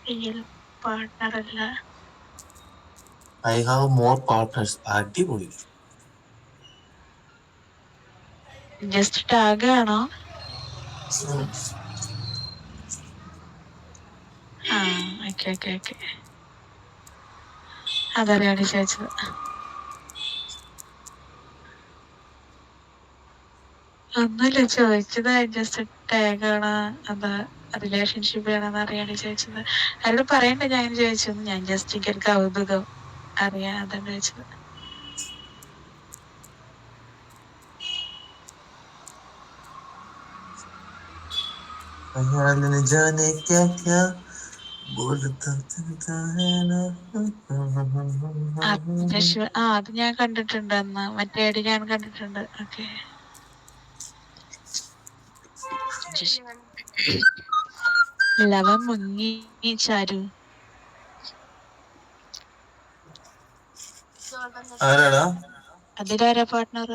Real partner അല്ല. I have more partners. അടിപൊളി. Just tag ആണോ? ആ ഓക്കെ ഓക്കെ ഓക്കെ, അതറിയാണ് ചോദിച്ചത്. ഒന്നുമില്ല, ചോദിച്ചത് ജസ്റ്റ് ടാഗ് ആണോ അതാ റിലേഷൻഷിപ്പ് ആണെന്ന് അറിയാണ് ചോദിച്ചത്. ആരോട് പറയണ്ട ഞാൻ അങ്ങനെ ചോദിച്ചു, ഞാൻ ജസ്റ്റ് എനിക്ക് കൗതുകം അറിയാൻ അതാണ് ചോദിച്ചത്. അത് ഞാൻ കണ്ടിട്ടുണ്ട്, അന്ന് മറ്റേ ഐഡി ഞാൻ കണ്ടിട്ടുണ്ട്. ഓക്കെ. ലവൻ മുങ്ങി ചാരു. ആരാടാ? അതിലാരാ പാർട്ട്ണർ?